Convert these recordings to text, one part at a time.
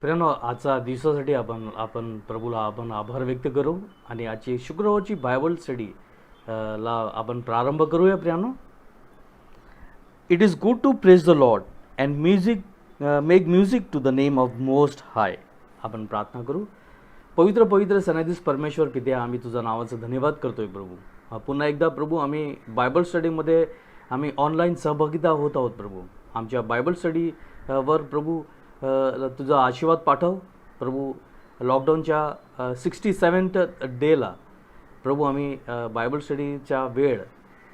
प्रियानो, आजच्या दिवसासाठी आपण प्रभूला आपण आभार व्यक्त करू आणि आजची शुक्रवारची बायबल स्टडी ला आपण प्रारंभ करूया. प्रियानो, it is good to praise the lord and make music to the name of most high. आपण प्रार्थना करू. पवित्र पवित्र सन्निधीस परमेश्वर पित्या, आम्ही तुझा नावाचा धन्यवाद करतोय प्रभू. पुन्हा एकदा प्रभू, आम्ही बायबल स्टडीमध्ये आम्ही ऑनलाईन सहभागिता होत आहोत प्रभू. आमच्या बायबल स्टडी वर प्रभू तुझा आशीर्वाद पाठव प्रभू. लॉकडाऊनच्या 67th डेला प्रभू आम्ही बायबल स्टडीच्या वेळ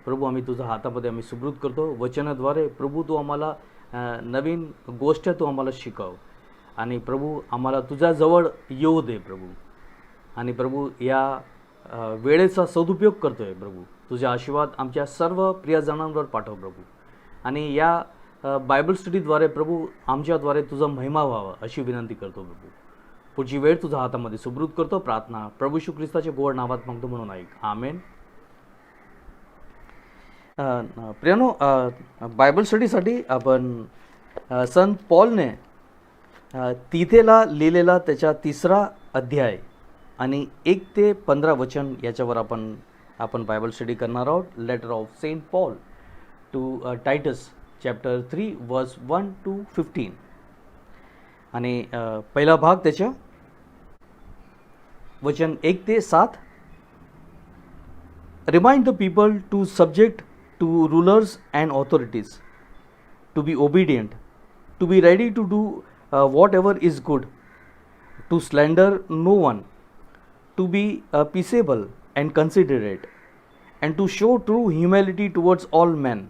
प्रभू आम्ही तुझ्या हातामध्ये आम्ही सुब्रूत करतो. वचनाद्वारे प्रभू तू आम्हाला नवीन गोष्ट तू आम्हाला शिकव आणि प्रभू आम्हाला तुझ्याजवळ येऊ दे प्रभू. आणि प्रभू या वेळेचा सदुपयोग करतोय प्रभू. तुझे आशीर्वाद आमच्या सर्व प्रियजनांवर पाठव प्रभू. आणि या बायबल स्टडीद्वारे प्रभू आमच्याद्वारे तुझा महिमा व्हावा अशी विनंती करतो प्रभू. पुढची वेळ तुझ्या हातामध्ये सुब्रूत करतो. प्रार्थना प्रभू येशू ख्रिस्ताच्या गोड नावात मागतो म्हणून ऐक, आमेन. प्रियानो, बायबल स्टडीसाठी आपण संत पॉलने तिथेला लिहिलेला त्याच्या 3रा अध्याय आणि 1 ते 15 वचन याच्यावर आपण बायबल स्टडी करणार आहोत. Letter of Saint Paul to Titus chapter 3 verse 1 to 15. आणि पहिला भाग त्याच्या वचन 1 ते 7. Remind the people to subject to rulers and authorities, to be obedient, to be ready to do whatever is good, to slander no one, to be peaceable and considerate, and to show true humility towards all men.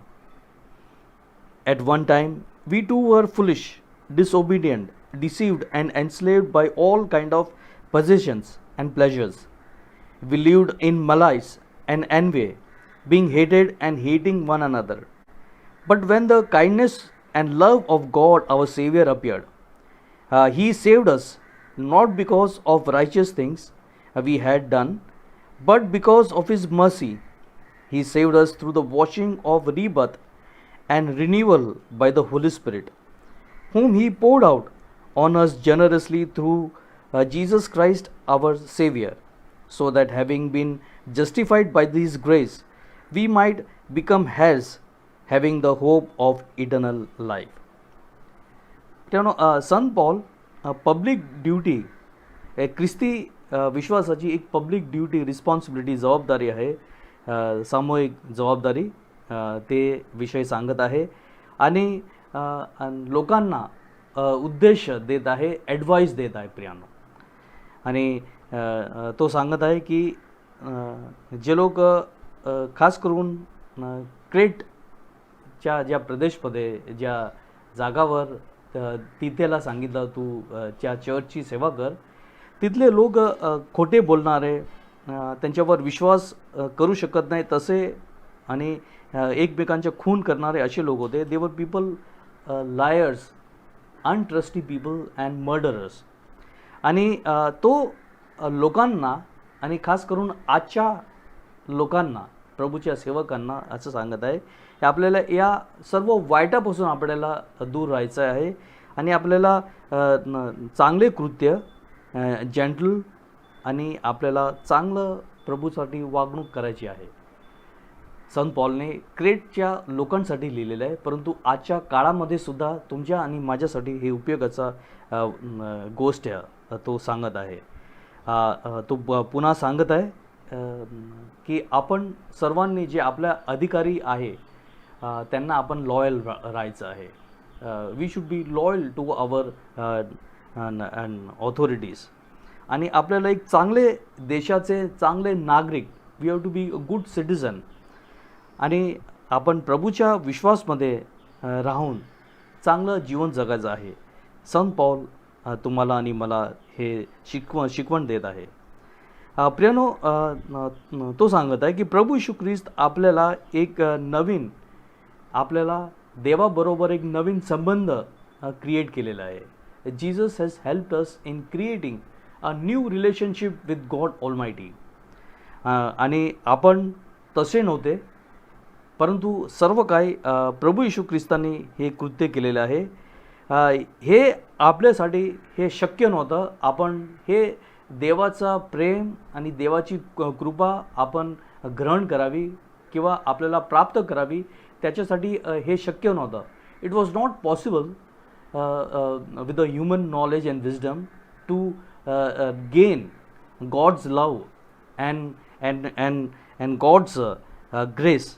At one time, we too were foolish, disobedient, deceived and enslaved by all kind of possessions and pleasures. We lived in malice and envy, being hated and hating one another. But when the kindness and love of God our Savior appeared, He saved us not because of righteous things we had done, but because of His mercy. He saved us through the washing of rebirth and renewal by the Holy Spirit, whom He poured out on us generously through Jesus Christ our Savior, so that having been justified by His grace, we might become heirs, having the hope of eternal life. Sant Paul public duty, ख्रिस्ती विश्वासाची एक public duty, responsibility, जबाबदारी आहे, सामूहिक जबाबदारी, ते विषय सांगत आहे. आणि लोकांना उद्देश देत आहे, ॲडवाईस देत आहे प्रियानो. आणि तो सांगत आहे की जे लोक खास करून क्रेटच्या ज्या प्रदेशमध्ये, ज्या जागावर तिथेला सांगितलं तू त्या चर्चची सेवा कर, तिथले लोक खोटे बोलणारे, त्यांच्यावर विश्वास करू शकत नाही तसे आणि एकमेकांचे खून करणारे असे लोक होते. They were people liars, untrusty people and murderers. आणि तो लोकांना आणि खास करून आजच्या लोकांना, प्रभूच्या सेवकांना असं सांगत आहे की आपल्याला या सर्व वाईटापासून आपल्याला दूर राहायचं आहे आणि आपल्याला चांगले कृत्य, जेंटल आणि आपल्याला चांगलं प्रभूसाठी वागणूक करायची आहे. संत पॉलने क्रेटच्या लोकांसाठी लिहिलेलं आहे, परंतु आजच्या काळामध्ये सुद्धा तुमच्या आणि माझ्यासाठी हे उपयोगाचा गोष्ट तो सांगत आहे. तो पुन्हा सांगत आहे की आपण सर्वांनी जे आपल्या अधिकारी आहे त्यांना आपण लॉयल राहायचं आहे. We should be loyal to our authorities. आणि आपल्याला एक चांगले देशाचे चांगले नागरिक, we have to be a good citizen. आणि आपण प्रभूच्या विश्वासमध्ये राहून चांगलं जीवन जगायचं आहे. संत पॉल तुम्हाला आणि मला हे शिकवण देत आहे. प्रियानो, तो सांगत आहे की प्रभू येशू ख्रिस्त आपल्याला एक नवीन, आपल्याला देवाबरोबर एक नवीन संबंध क्रिएट केलेला आहे. Jesus has helped us in creating a new relationship with God ऑलमायटी. आणि आपण तसे नव्हते, परंतु सर्व काही प्रभू येशू ख्रिस्ताने हे कृत्य केलेलं आहे. हे आपल्यासाठी हे शक्य नव्हतं. आपण हे देवाचा प्रेम आणि देवाची कृपा आपण ग्रहण करावी किंवा आपल्याला प्राप्त करावी, त्याच्यासाठी हे शक्य नव्हतं. It was not possible with the human knowledge and wisdom to gain God's love and God's grace.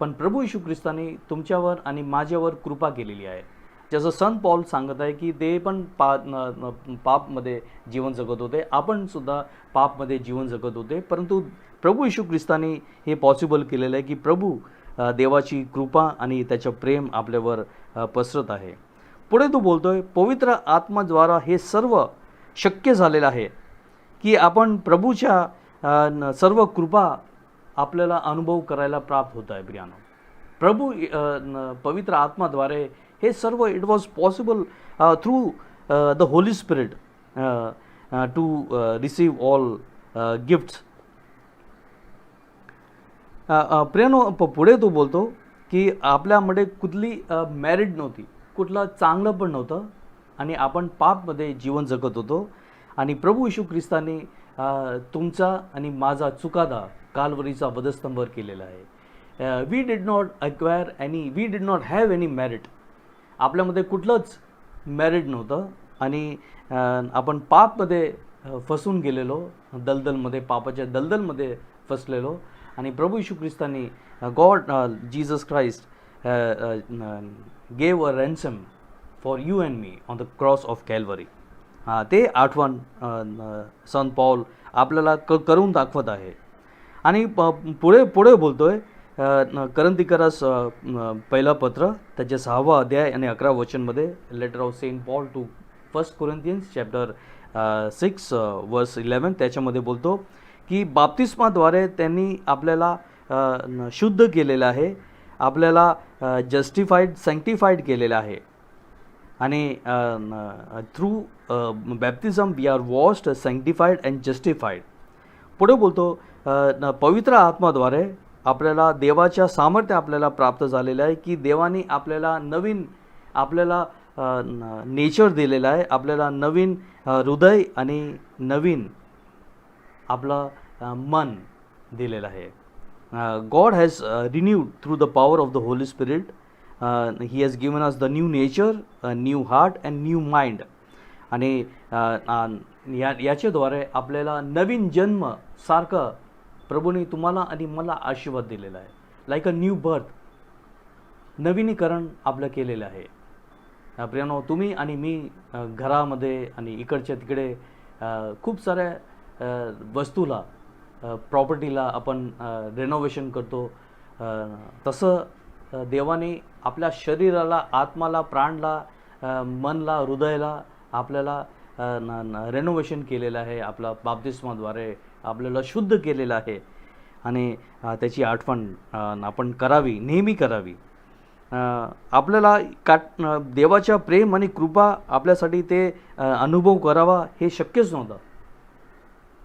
पण प्रभू येशू ख्रिस्ताने तुमच्यावर आणि माझ्यावर कृपा केलेली आहे. जसं संत पॉल सांगत आहे की ते पण पापमध्ये जीवन जगत होते, आपण सुद्धा पापमध्ये जीवन जगत होते, परंतु प्रभू येशू ख्रिस्ताने हे पॉसिबल केलेलं आहे की प्रभू देवाची कृपा आणि त्याचं प्रेम आपल्यावर पसरत आहे. पुढे तो बोलतोय, पवित्र आत्माद्वारा हे सर्व शक्य झालेलं आहे की आपण प्रभूच्या सर्व कृपा आपल्याला अनुभव करायला प्राप्त होत आहे. प्रियानो, प्रभू पवित्र आत्माद्वारे हे सर्व it was possible through the holy spirit to receive all gifts. प्रियानो, पुढे तो बोलतो की आपल्यामध्ये कुठली मॅरिट नव्हती, कुठलं चांगलं पण नव्हतं आणि आपण पापमध्ये जीवन जगत होतो आणि प्रभू येशू ख्रिस्ताने तुमचा आणि माझा चुकादा काल्वरीचा वधस्तंभ केलेला आहे. We did not have any merit. आपल्यामध्ये कुठलंच मेरिट नव्हतं आणि आपण पापमध्ये फसून गेलेलो, दलदलमध्ये, पापाच्या दलदलमध्ये फसलेलो आणि प्रभू येशू ख्रिस्ताने God Jesus Christ gave a ransom for you and me on the cross of Calvary. ते आठवण संत पॉल आपल्याला करून दाखवत आहे. आणि पुढे बोलतोय करंथीकरास पहिला पत्र त्याचे 6वा अध्याय आणि 11 वचनमध्ये, letter of Saint Paul to 1 Corinthians chapter 6 verse 11, त्याच्यामध्ये बोलतो की बाप्तिस्माद्वारे त्यांनी आपल्याला शुद्ध केलेलं आहे, आपल्याला जस्टिफाईड, सँक्टिफाईड केलेलं आहे आणि through baptism we are washed, sanctified and justified. पुढे बोलतो पवित्र आत्माद्वारे आपल्याला देवाच्या सामर्थ्य आपल्याला प्राप्त झालेलं आहे की देवाने आपल्याला नेचर दिलेलं आहे, आपल्याला नवीन हृदय आणि नवीन आपलं मन दिलेलं आहे. God has renewed through the power of the Holy Spirit. He has given us the new nature, a new heart and new mind. आणि याच्याद्वारे आपल्याला नवीन जन्म सारखं प्रभूने तुम्हाला आणि मला आशीर्वाद दिलेला आहे. लाईक अ न्यू बर्थ, नवीनीकरण आपलं केलेलं आहे. प्रियानो, तुम्ही आणि मी घरामध्ये आणि इकडच्या तिकडे खूप साऱ्या वस्तूला, प्रॉपर्टीला आपण रेनोव्हेशन करतो, तसं देवाने आपल्या शरीराला, आत्माला, प्राणला, मनला, हृदयाला आपल्याला रेनोव्हेशन केलेलं आहे. आपला बाप्तिस्माद्वारे आपल्याला शुद्ध केलेलं आहे आणि त्याची आठवण आपण करावी, नेहमी करावी. आपल्याला देवाच्या प्रेम आणि कृपा आपल्यासाठी ते अनुभव करावा हे शक्यच नव्हतं,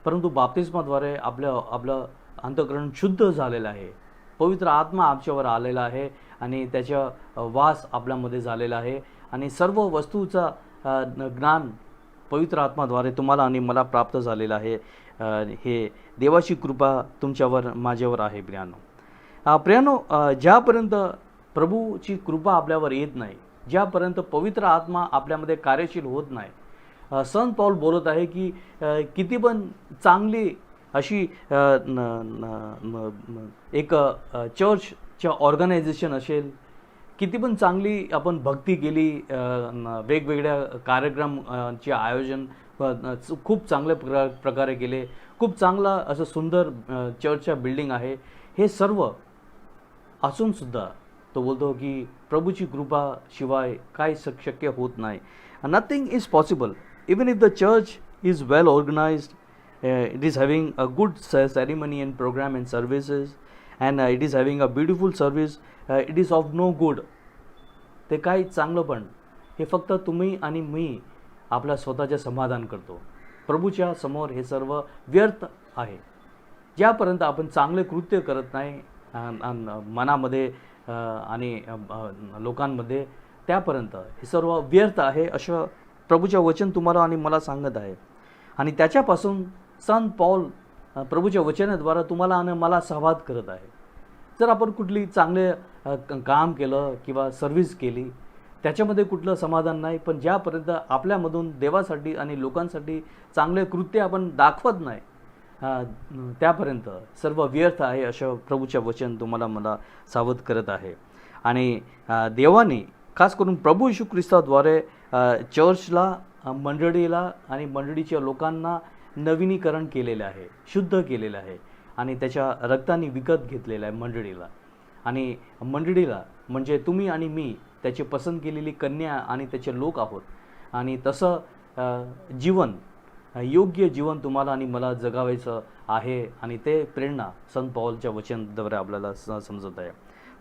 परंतु बाप्तिस्माद्वारे आपलं अंतःकरण शुद्ध झालेलं आहे. पवित्र आत्मा आमच्यावर आलेला आहे आणि त्याचा वास आपल्यामध्ये झालेला आहे आणि सर्व वस्तूचा ज्ञान पवित्र आत्माद्वारे तुम्हाला आणि मला प्राप्त झालेलं आहे. हे देवाची कृपा तुमच्यावर, माझ्यावर आहे. प्रियानो, ज्यापर्यंत प्रभूची कृपा आपल्यावर येत नाही, ज्यापर्यंत पवित्र आत्मा आपल्यामध्ये कार्यशील होत नाही, संत पौल बोलत आहे की किती पण चांगली अशी एक चर्चच्या ऑर्गनायझेशन असेल, किती पण चांगली आपण भक्ती केली, वेगवेगळ्या कार्यक्रमचे आयोजन खूप चांगल्या प्रकारे केले, खूप चांगला असं सुंदर चर्चच्या बिल्डिंग आहे, हे सर्व असूनसुद्धा तो बोलतो की प्रभूची कृपा शिवाय काय शक्य होत नाही. Nothing is possible. Even if the church is well organized, it is having a good ceremony and program and services, and it is having a beautiful service, it is of no good. ते काय चांगलं पण हे फक्त तुम्ही आणि मी आपल्या स्वतःचे समाधान करतो. प्रभूच्या समोर हे सर्व व्यर्थ आहे. ज्यापर्यंत आपण चांगले कृत्य करत नाही, मनामध्ये आणि लोकांमध्ये त्यापर्यंत हे सर्व व्यर्थ आहे असं प्रभूचे वचन तुम्हाला आणि मला सांगत आहे. आणि त्याच्यापासून संत पौल प्रभूच्या वचनाद्वारा तुम्हाला आणि मला संवाद करत आहे. जर आपण कुठली चांगले काम केलं किंवा सर्व्हिस केली, त्याच्यामध्ये कुठलं समाधान नाही, पण ज्यापर्यंत आपल्यामधून देवासाठी आणि लोकांसाठी चांगले कृत्य आपण दाखवत नाही, त्यापर्यंत सर्व व्यर्थ आहे असं प्रभूच्या वचन तुम्हाला मला सावध करत आहे. आणि देवाने खास करून प्रभू येशू ख्रिस्ताद्वारे चर्चला, मंडळीला आणि मंडळीच्या लोकांना नवीनीकरण केलेलं आहे, शुद्ध केलेलं आहे आणि त्याच्या रक्ताने विकत घेतलेलं आहे मंडळीला. आणि मंडळीला म्हणजे तुम्ही आणि मी त्याची पसंत केलेली कन्या आणि त्याचे लोक आहोत. आणि तसं जीवन, योग्य जीवन तुम्हाला आणि मला जगावायचं आहे आणि ते प्रेरणा संत पौलच्या वचनाद्वारे आपल्याला समजत आहे.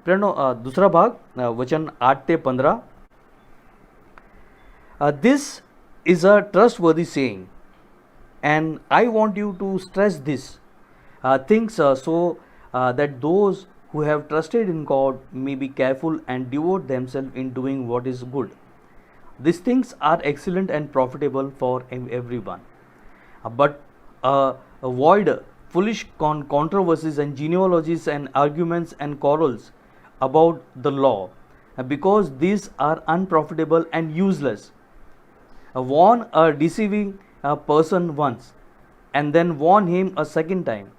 प्रेरणा दुसरा भाग वचन 8 ते 15. This is a trustworthy saying and I want you to stress this things so that those who have trusted in God may be careful and devote themselves in doing what is good. These things are excellent and profitable for everyone. But avoid foolish controversies and genealogies and arguments and quarrels about the law, because these are unprofitable and useless. Warn a deceiving a person once and then warn him a second time.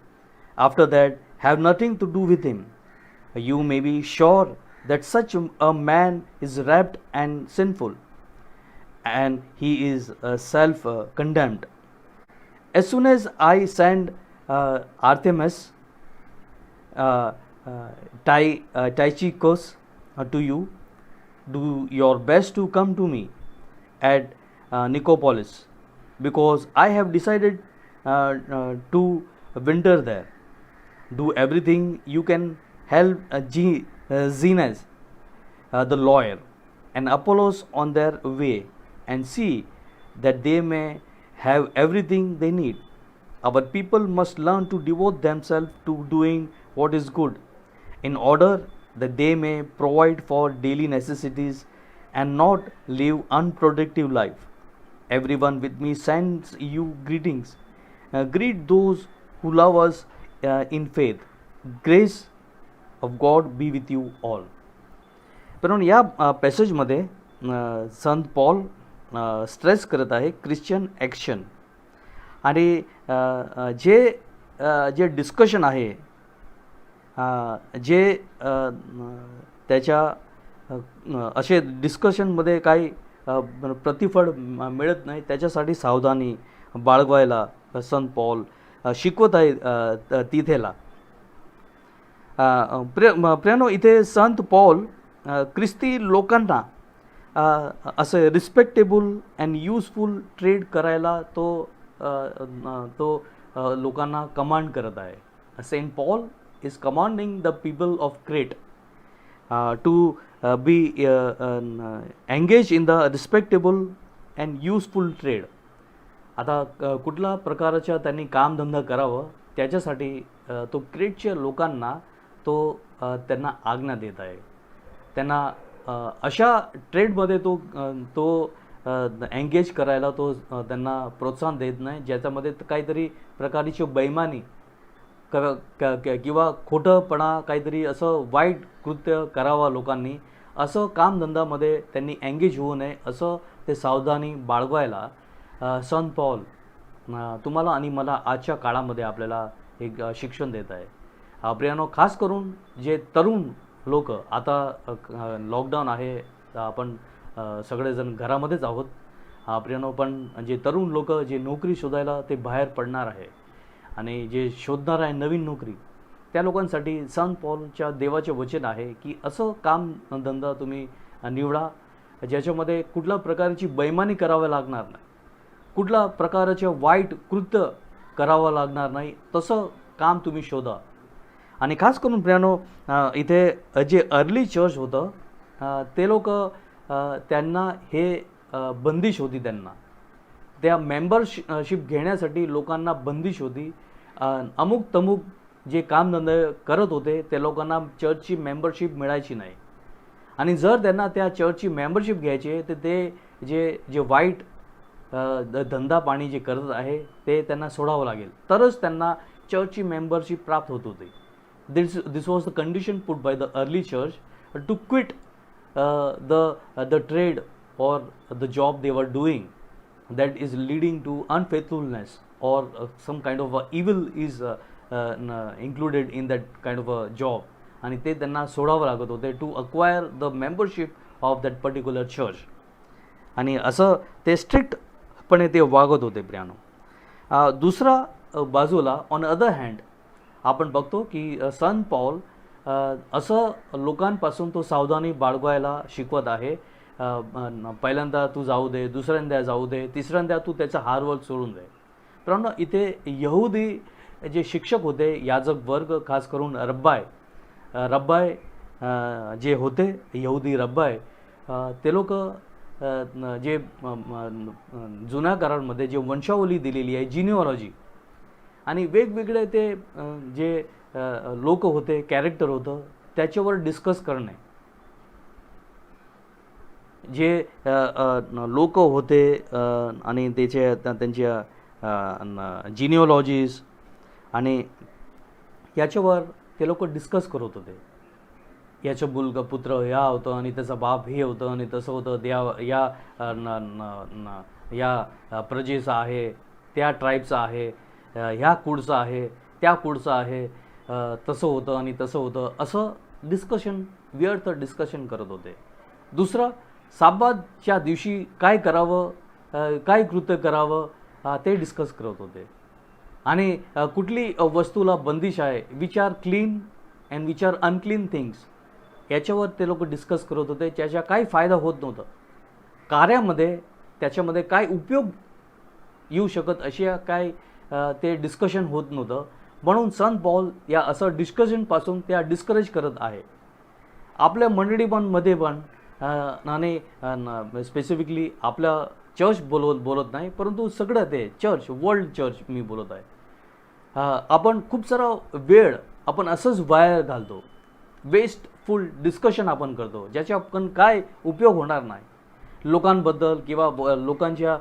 After that, have nothing to do with him. You may be sure that such a man is wrapped and sinful, and he is self-condemned. As soon as I send Artemis, Tychicus to you, do your best to come to me at Nicopolis, because I have decided to winter there. Do everything you can help Zenas, the lawyer, and Apollos on their way, and see that they may have everything they need. Our people must learn to devote themselves to doing what is good, in order that they may provide for daily necessities and not live unproductive life. Everyone with me sends you greetings. Greet those who love us in faith. Grace of God be with you all. पण या पॅसेजमध्ये संत Paul stress करत आहे Christian action. आणि जे discussion आहे, जे त्याच्या असे डिस्कशनमध्ये काही प्रतिफळ मिळत नाही, त्याच्यासाठी सावधानी बाळगायला संत पौल शिकवत आहे तिथेला. प्रियानो, इथे संत पौल ख्रिस्ती लोकांना असं रिस्पेक्टेबल अँड युजफुल ट्रेड करायला तो लोकांना कमांड करत आहे. Saint Paul is commanding the people of Crete to be engaged in the respectable and useful trade. आता कुठला प्रकारच्या त्यांनी कामधंदा करावं त्याच्यासाठी तो क्रेटच्या लोकांना त्यांना आज्ञा देत आहे. त्यांना अशा ट्रेडमध्ये तो एंगेज करायला त्यांना प्रोत्साहन देत नाही, ज्याच्यामध्ये काहीतरी प्रकारची बेईमानी किंवा खोटंपणा, काहीतरी असं वाईट कृत्य करावं लोकांनी, असं कामधंदामध्ये त्यांनी एंगेज होऊ नये असं ते सावधानी बाळगायला संत पौल तुम्हाला आणि मला आजच्या काळामध्ये आपल्याला एक शिक्षण देत आहे. प्रियानो, खास करून जे तरुण लोक, आता लॉकडाऊन आहे, आपण सगळेजण घरामध्येच आहोत प्रियानो, पण जे तरुण लोक जे नोकरी शोधायला ते बाहेर पडणार आहे आणि जे शोधणार आहे नवीन नोकरी, त्या लोकांसाठी संत पौलच्या देवाचे वचन आहे की असं कामधंदा तुम्ही निवडा ज्याच्यामध्ये कुठल्या प्रकारची बेईमानी करावी लागणार नाही, कुठल्या प्रकारचे वाईट कृत्य करावं लागणार नाही, तसं काम तुम्ही शोधा. आणि खास करून प्रियानो, इथे जे अर्ली चर्च होतं ते लोक, त्यांना हे बंदिश होती, त्यांना त्या मेंबरशिप घेण्यासाठी लोकांना बंदिश होती. अमुक तमुक जे कामधंदे करत होते त्या लोकांना चर्चची मेंबरशिप मिळायची नाही. आणि जर त्यांना त्या चर्चची मेंबरशिप घ्यायची आहे तर ते जे जे वाईट धंदा पाणी जे करत आहे ते त्यांना सोडावं लागेल, तरच त्यांना चर्चची मेंबरशिप प्राप्त होत होते. This was the condition put by the early church to quit the trade or the job they were doing that is leading to unfaithfulness or some kind of evil is included in that kind of a job, आणि ते त्यांना सोडावं लागत होते to acquire the membership of that particular church. आणि असं ते स्ट्रिक्टपणे ते वागत होते प्रियानो. दुसरा बाजूला ऑन अदर हँड आपण बघतो की संत पॉल असं लोकांपासून तो सावधानी बाळगायला शिकवत आहे. पहिल्यांदा तू जाऊ दे, दुसऱ्यांदा जाऊ दे, तिसऱ्यांदा तू त्याचा हारवळ सोडून दे. पण इथे यहुदी जे शिक्षक होते, याजक वर्ग, खास करून रब्बाय जे होते यहुदी रब्बाय, ते लोक जे जुन्या करारामध्ये जे वंशावली दिलेली आहे, जिनिओलॉजी, आणि वेगवेगळे ते जे लोक होते, कॅरेक्टर होतं, त्याच्यावर डिस्कस करणे. जे लोक होते आणि त्यांच्या जिनिओलॉजीज आणि याच्यावर ते लोक डिस्कस करत होते. याचं मुलगा पुत्र ह्या होतं आणि त्याचा बाप हे होतं आणि तसं होतं, या प्रजेचा आहे, त्या ट्राईबचा आहे, ह्या कुळचा आहे, त्या कुळचा आहे, तसं होतं आणि तसं होतं, असं डिस्कशन, व्यर्थ डिस्कशन करत होते. दुसरं, साब्बातच्या दिवशी काय करावं, काय कृत्य करावं ते डिस्कस करत होते. आणि कुठली वस्तूला बंदिश आहे, which are clean and which are unclean things, याच्यावर ते लोक डिस्कस करत होते. त्याचा काय फायदा होत नव्हतं कार्यामध्ये, त्याच्यामध्ये काय उपयोग येऊ शकत अशी काय ते डिस्कशन होत नव्हतं. म्हणून संत पॉल या असं डिस्कशनपासून त्या डिस्करेज करत आहे. आपल्या मंडळीमध्ये पण आणि स्पेसिफिकली आपल्या चर्च बोलत नाही, परंतु सगळं ते चर्च, वर्ल्ड चर्च मी बोलत आहे. आपण खूप सारा वेळ आपण असंच वाया घालतो, वेस्टफुल डिस्कशन आपण करतो, ज्याच्या आपण काय उपयोग होणार नाही. लोकांबद्दल किंवा लोकांच्या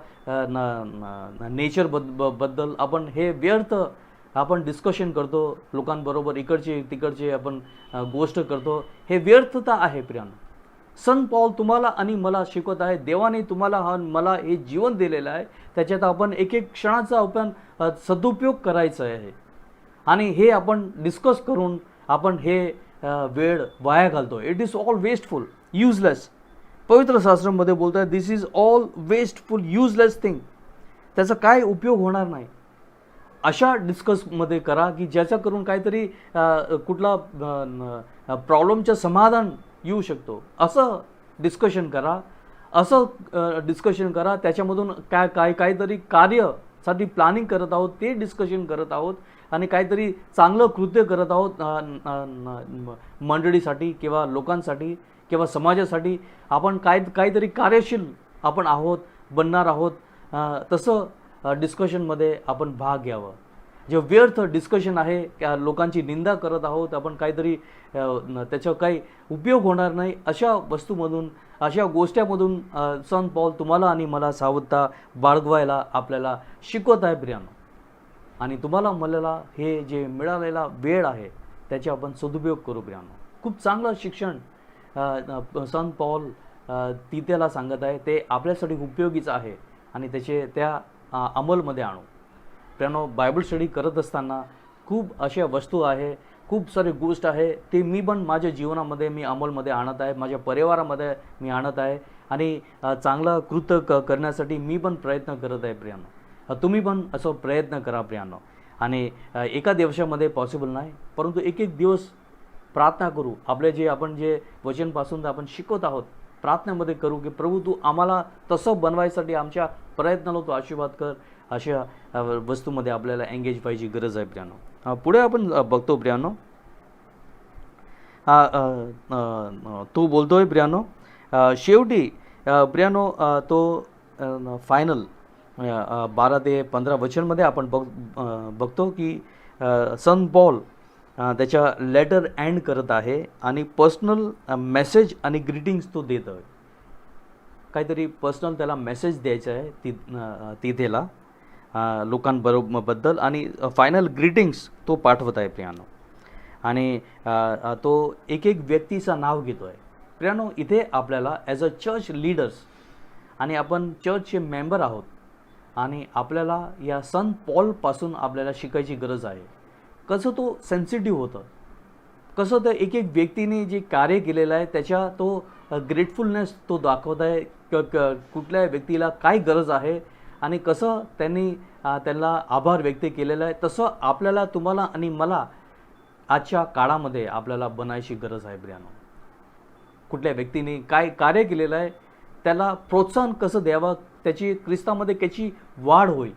नेचर बद्दल आपण हे व्यर्थ आपण डिस्कशन करतो, लोकांबरोबर इकडचे तिकडचे आपण गोष्ट करतो. हे व्यर्थता आहे प्रियानो. संत पॉल तुम्हाला आणि मला शिकवत आहे, देवाने तुम्हाला मला हे जीवन दिलेलं आहे, त्याच्यात आपण एक एक क्षणाचा आपण सदुपयोग करायचा आहे. आणि हे आपण डिस्कस करून आपण हे वेळ वाया घालतो. It is all wasteful, useless. पवित्र शास्त्रामध्ये बोलत आहे, this is all wasteful, useless thing, त्याचा काय उपयोग होणार नाही. अशा डिस्कसमध्ये करा की ज्याच्या करून काहीतरी कुठला प्रॉब्लेमचं समाधान येऊ शकतो. असं डिस्कशन करा, त्याच्यामधून काहीतरी कार्यसाठी प्लॅनिंग करत आहोत, ते डिस्कशन करत आहोत आणि काहीतरी चांगलं कृत्य करत आहोत मंडळीसाठी किंवा लोकांसाठी किंवा समाजासाठी. आपण काहीतरी कार्यशील आपण बनणार आहोत. तसं डिस्कशनमध्ये आपण भाग घ्यावं. जे व्यर्थ डिस्कशन आहे, लोकांची निंदा करत आहोत आपण, काहीतरी त्याचा काही उपयोग होणार नाही, अशा वस्तूमधून, अशा गोष्टीमधून संत पॉल तुम्हाला आणि मला सावधता बाळगवायला आपल्याला शिकवत आहे प्रियानो. आणि तुम्हाला मला हे जे मिळालेला वेळ आहे त्याचा आपण सदुपयोग करू प्रियानो. खूप चांगलं शिक्षण संत पॉल तिथेला सांगत आहे, ते आपल्यासाठी उपयोगीचं आहे आणि त्या अंमलमध्ये आणू. प्रियानो, बायबल स्टडी करत असताना खूप अशा वस्तू आहे, खूप सारी गोष्ट आहे, ते मी पण माझ्या जीवनामध्ये मी अंमलमध्ये आणत आहे, माझ्या परिवारामध्ये मी आणत आहे आणि चांगलं कृत्य करण्यासाठी मी पण प्रयत्न करत आहे प्रियानो. तुम्ही पण असं प्रयत्न करा प्रियानो. आणि एका दिवसामध्ये पॉसिबल नाही, परंतु एक एक दिवस प्रार्थना करू. आपण जे वचनपासून आपण शिकवत आहोत, प्रार्थनेमध्ये करू की प्रभू तू आम्हाला तसं बनवायसाठी आमच्या प्रयत्नाला तू आशीर्वाद कर. अशा वस्तूमध्ये आपल्याला एंगेज व्हायची गरज आहे प्रियानो. पुढे आपण बघतो प्रियानो, तो बोलतोय प्रियानो, शेवटी प्रियानो तो फायनल 12 ते 15 वचनमध्ये आपण बघतो की संत पॉल त्याच्या लेटर एंड करत आहे आणि पर्सनल मेसेज आणि ग्रीटिंग्स तो देत आहे. काहीतरी पर्सनल त्याला मेसेज द्यायचा आहे तिथेला लोकांबद्दल आणि फायनल ग्रीटिंग्स तो पाठवत आहे प्रियानो. आणि तो एक एक व्यक्तीचं नाव घेतो आहे. प्रियानो, इथे आपल्याला ॲज अ चर्च लीडर्स आणि आपण चर्चचे मेंबर आहोत आणि आपल्याला या संत पॉलपासून आपल्याला शिकायची गरज आहे. कसं तो सेन्सिटिव्ह होतं, कसं त्या एक एक व्यक्तीने जे कार्य केलेलं आहे त्याच्या तो ग्रेटफुलनेस तो दाखवत आहे. कुठल्या व्यक्तीला काय गरज आहे आणि कसं त्यांनी त्यांना आभार व्यक्त केलेला आहे. तसं आपल्याला, तुम्हाला आणि मला आजच्या काळामध्ये आपल्याला बनायची गरज आहे प्रियानो. कुठल्या व्यक्तीने काय कार्य केलेलं आहे त्याला प्रोत्साहन कसं द्यावं, त्याची ख्रिस्तामध्ये त्याची वाढ होईल.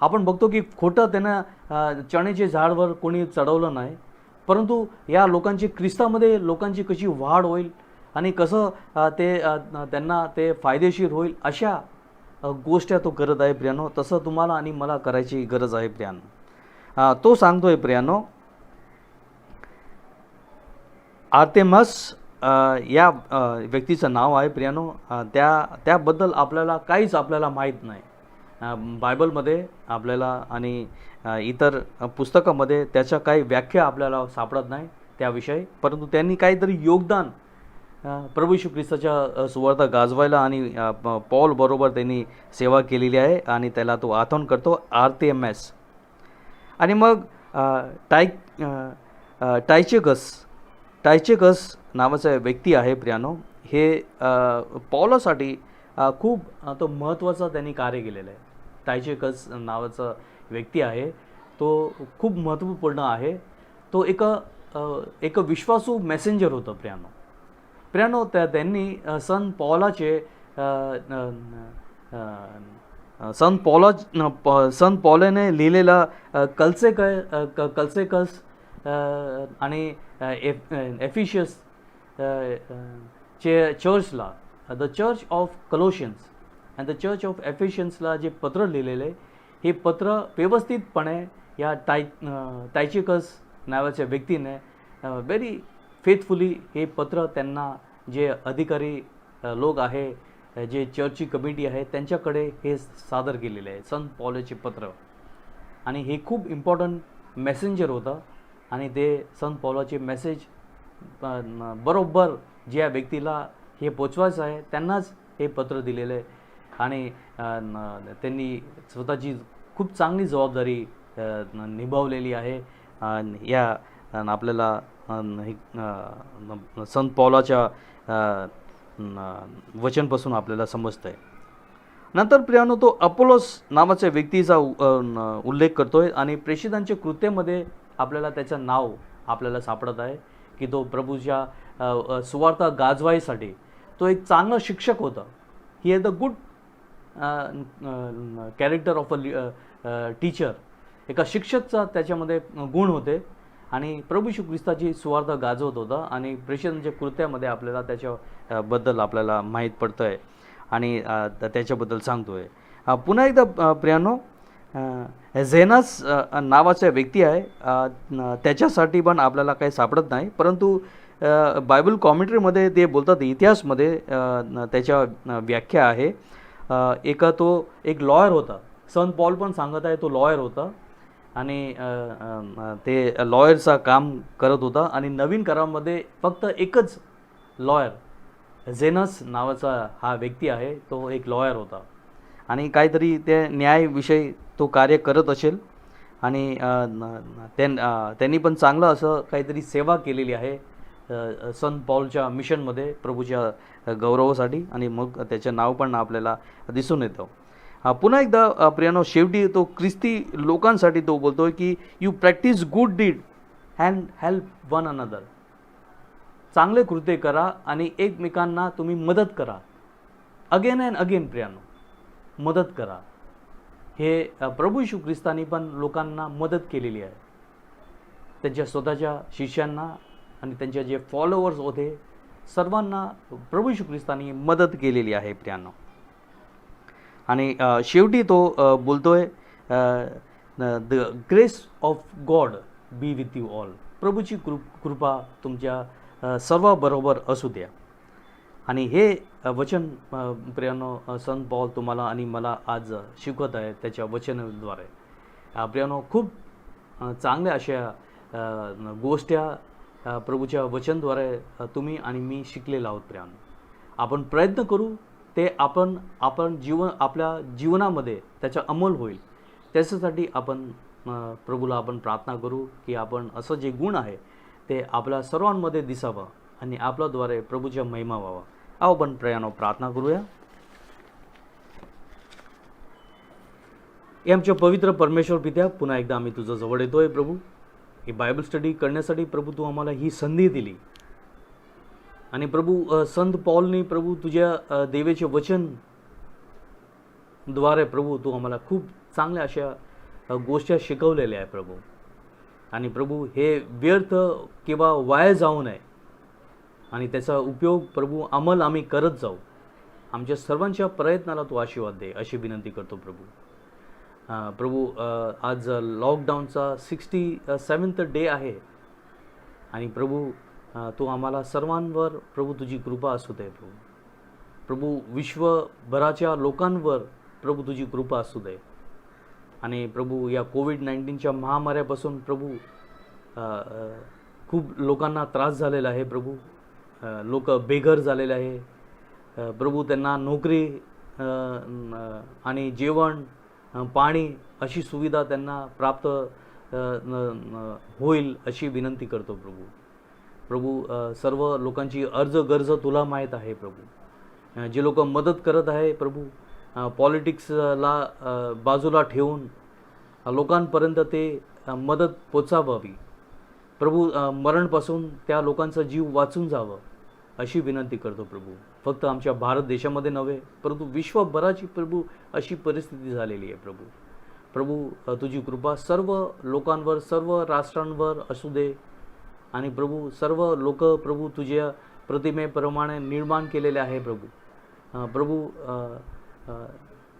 आपण बघतो की खोटं त्यांना चण्याचे झाडवर कोणी चढवलं नाही, परंतु या लोकांची ख्रिस्तामध्ये लोकांची कशी वाढ होईल आणि कसं त्यांना ते फायदेशीर होईल, अशा गोष्टी तो करत आहे प्रियानो. तसं तुम्हाला आणि मला करायची गरज आहे प्रियानो. तो सांगतोय प्रियानो, आर्तेमस या व्यक्तीचं नाव आहे प्रियानो. त्याबद्दल आपल्याला काहीच माहीत नाही. बायबलमध्ये आपल्याला आणि इतर पुस्तकामध्ये त्याच्या काही व्याख्या आपल्याला सापडत नाही त्याविषयी, परंतु त्यांनी काहीतरी योगदान प्रभू येशू ख्रिस्ताच्या सुवार्ता गाजवायला आणि पॉल बरोबर त्यांनी सेवा केलेली आहे आणि त्याला तो आठवण करतो आर्तेमस. आणि मग टायचेकस नावाचा व्यक्ती आहे प्रियानो. हे पॉलासाठी खूप तो महत्त्वाचा त्यांनी कार्य केलेलं आहे. टायचेकस नावाचा व्यक्ती आहे, तो खूप महत्त्वपूर्ण आहे. तो एक विश्वासू मेसेंजर होतं प्रियानो. त्यांनी संत पॉलाने लिहिलेला कल्सेकस आणि एफिशियस चर्चला, the church of Colossians and the church of एफिशियन्सला जे पत्र लिहिलेलं आहे, हे पत्र व्यवस्थितपणे या टायचेकस नावाच्या व्यक्तीने व्हेरी फेथफुली हे पत्र त्यांना जे अधिकारी लोक आहे, जे चर्चची कमिटी आहे, त्यांच्याकडे हे सादर केलेले आहे संत पॉलचे पत्र. आणि हे खूप इम्पॉर्टंट मेसेंजर होतं आणि ते संत पॉलाचे मेसेज बरोबर ज्या व्यक्तीला हे पोचवायचं आहे त्यांनाच हे पत्र दिलेलं आहे. आणि त्यांनी स्वतःची खूप चांगली जबाबदारी निभावलेली आहे. या आपल्याला संत पॉलाच्या वचनपासून आपल्याला समजतं आहे. नंतर प्रियानो, तो अपोलोस नावाच्या व्यक्तीचा उल्लेख करतोय आणि प्रेषितांच्या कृत्यामध्ये आपल्याला त्याचं नाव आपल्याला सापडत आहे की तो प्रभूच्या सुवार्ता गाजवायसाठी तो एक चांगला शिक्षक होता. He is the good character of a teacher. एका शिक्षकचा त्याच्यामध्ये गुण होते आणि प्रभू येशू ख्रिस्ताची सुवार्ता गाजवत होता आणि प्रेषितांच्या कृत्यामध्ये आपल्याला त्याच्याबद्दल आपल्याला माहीत पडतं आहे आणि त्याच्याबद्दल सांगतो आहे. पुन्हा एकदा प्रियानो, झेनस नावाचा व्यक्ती आहे, त्याच्यासाठी पण आपल्याला काही सापडत नाही, परंतु बायबल कॉमेंट्रीमध्ये ते बोलतात, इतिहासमध्ये त्याच्या व्याख्या आहे. तो एक लॉयर होता. संत पॉल पण सांगत आहे तो लॉयर होता आणि ते लॉयरचा काम करत होता आणि नवीन करारामध्ये फक्त एकच लॉयर झेनस नावाचा हा व्यक्ती आहे, तो एक लॉयर होता आणि काहीतरी त्या न्यायाविषयी तो कार्य करत असेल आणि त्यांनी पण चांगलं असं काहीतरी सेवा केलेली आहे संत पॉलच्या मिशनमध्ये प्रभूच्या गौरवासाठी आणि मग त्याचं नाव पण आपल्याला दिसून येतं. पुन्हा एकदा प्रियानो, शेवटी तो ख्रिस्ती लोकांसाठी तो बोलतोय की you practise good deed and help one another. चांगले कृत्य करा आणि एकमेकांना तुम्ही मदत करा. अगेन अँड अगेन प्रियानो, मदत करा. हे प्रभू येशू ख्रिस्तानी पण लोकांना मदत केलेली आहे. त्यांच्या स्वतःच्या शिष्यांना आणि त्यांचे जे फॉलोअर्स होते सर्वांना प्रभू येशू ख्रिस्तानी मदत केलेली आहे प्रियानो. आणि शेवटी तो बोलतोय the grace of God be with you all. प्रभूची कृपा तुमच्या सर्वाबरोबर असू द्या. आणि हे वचन प्रियानो संत पॉल तुम्हाला आणि मला आज शिकवत आहे त्याच्या वचनाद्वारे. प्रियानो खूप चांगल्या अशा गोष्टी प्रभूच्या वचनद्वारे तुम्ही आणि मी शिकलेलो आहोत. प्रियानो, आपण प्रयत्न करू ते आपण आपल्या जीवनामध्ये त्याचा अंमल होईल. त्याच्यासाठी आपण प्रभूला आपण प्रार्थना करू की आपण असं जे गुण आहे ते आपल्या सर्वांमध्ये दिसावं आणि आपल्याद्वारे प्रभूच्या महिमा व्हावा. आपण प्रियानो प्रार्थना करूया. हे आमच्या पवित्र परमेश्वर पित्या, पुन्हा एकदा आम्ही तुझं जवळ येतोय प्रभू. ही बायबल स्टडी करण्यासाठी प्रभू तू आम्हाला ही संधी दिली. आणि प्रभू संत पॉलनी प्रभू तुझ्या देवाचे वचन द्वारे प्रभू तू आम्हाला खूप चांगल्या अशा गोष्टी शिकवलेल्या आहे प्रभू. आणि प्रभू हे व्यर्थ किंवा वाया जाऊ नये आणि त्याचा उपयोग प्रभू अंमल आम्ही करत जाऊ. आमच्या सर्वांच्या प्रयत्नाला तू आशीर्वाद दे अशी विनंती करतो प्रभू. प्रभू आज लॉकडाऊनचा 67th डे आहे. आणि प्रभू तू आम्हाला सर्वांवर प्रभू तुझी कृपा असू दे प्रभू. प्रभू विश्वभराच्या लोकांवर प्रभू तुझी कृपा असू दे. आणि प्रभू या कोविड-19च्या महामारीपासून प्रभू खूप लोकांना त्रास झालेला आहे प्रभू. लोक बेघर झालेले आहे प्रभू. त्यांना नोकरी आणि जेवण पाणी अशी सुविधा त्यांना प्राप्त होईल अशी विनंती करतो प्रभू. प्रभू सर्व लोकांची गरज तुला माहीत आहे प्रभू. जे लोक मदत करत आहे प्रभू, पॉलिटिक्सला बाजूला ठेवून लोकांपर्यंत ते मदत पोचावावी प्रभू. मरणपासून त्या लोकांचा जीव वाचून जावं अशी विनंती करतो प्रभू. फक्त आमच्या भारत देशामध्ये नव्हे परंतु विश्वभराची प्रभू अशी परिस्थिती झालेली आहे प्रभू. प्रभू तुझी कृपा सर्व लोकांवर सर्व राष्ट्रांवर असू दे. आणि प्रभू सर्व लोक प्रभू तुझ्या प्रतिमेप्रमाणे निर्माण केलेले आहे प्रभू. प्रभू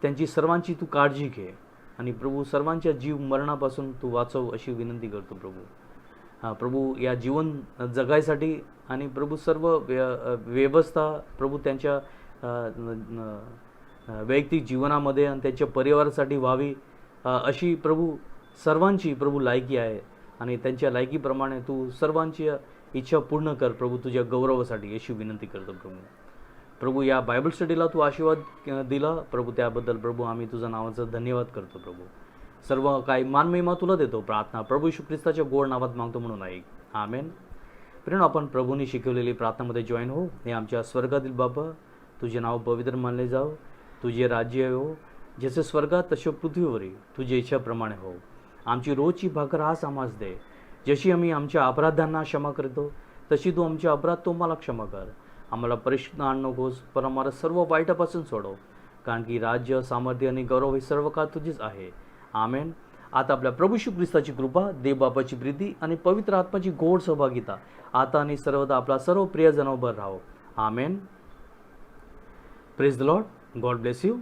त्यांची सर्वांची तू काळजी घे आणि प्रभू सर्वांच्या जीव मरणापासून तू वाचव अशी विनंती करतो प्रभू. प्रभू या जीवन जगायसाठी आणि प्रभू सर्व व्यवस्था प्रभू त्यांच्या वैयक्तिक जीवनामध्ये आणि त्यांच्या परिवारासाठी व्हावी अशी प्रभू सर्वांची प्रभू लायकी आहे. आणि त्यांच्या लायकीप्रमाणे तू सर्वांची इच्छा पूर्ण कर प्रभू तुझ्या गौरवासाठी अशी विनंती करतो प्रभू. प्रभू या बायबल स्टडीला तू आशीर्वाद दिला प्रभू, त्याबद्दल प्रभू आम्ही तुझ्या नावाचं धन्यवाद करतो प्रभू. सर्व काही मानमहिमा तुला देतो. प्रार्थना प्रभू येशू ख्रिस्ताच्या गोड नावात मागतो म्हणून ऐक. आमेन. प्रिय आपण प्रभूंनी शिकवलेली प्रार्थनामध्ये जॉईन हो. हे आमच्या स्वर्गातील बाबा, तुझे नाव पवित्र मानले जाओ, तुझे राज्य हो, जसे स्वर्गात तसे पृथ्वीवरही तुझ्या इच्छेप्रमाणे हो. आमची रोजची भाकर आज आम्हास दे, जशी आम्ही आमच्या अपराधांना क्षमा करतो तशी तू आमचे अपराध तो मला क्षमा कर. आम्हाला परीक्षेत आण नकोस, पण आम्हाला सर्व वाईटापासून सोडव, कारण की राज्य, सामर्थ्य आणि गौरव हे सर्व काळ तुझेच आहे. आमेन. आता आपल्या प्रभू येशू ख्रिस्ताची कृपा, देव बापाची प्रीती आणि पवित्र आत्माची गोड सहभागिता आता आणि सर्वदा आपला सर्व प्रियजनांवर राहो. Amen. Praise the Lord. God bless you.